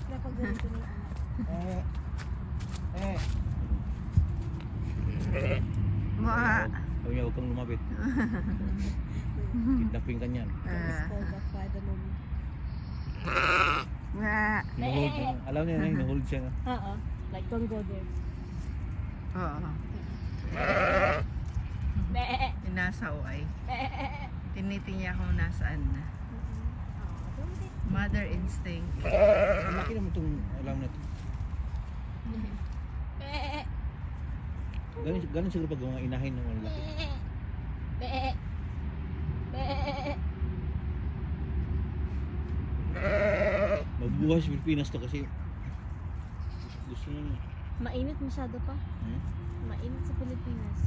Napag ganito na yung Mga Sabi niya, huwag kang lumapit. Kidnapping ka niyan. It's called the Fadalum. mga Hinuhold niya. Alam niya na, hinuhold siya. Oo. Like, don't go there. oo. Inasaw ay. Tinitingnan kung nasaan na. Mother instinct. Ang laki naman itong alam na ito. Ganun siguro pag mga inahin ng mga laki. Magbuhay sa Pilipinas to kasi gusto niya. Mainit masyado pa. Hmm? Mainit sa Pilipinas.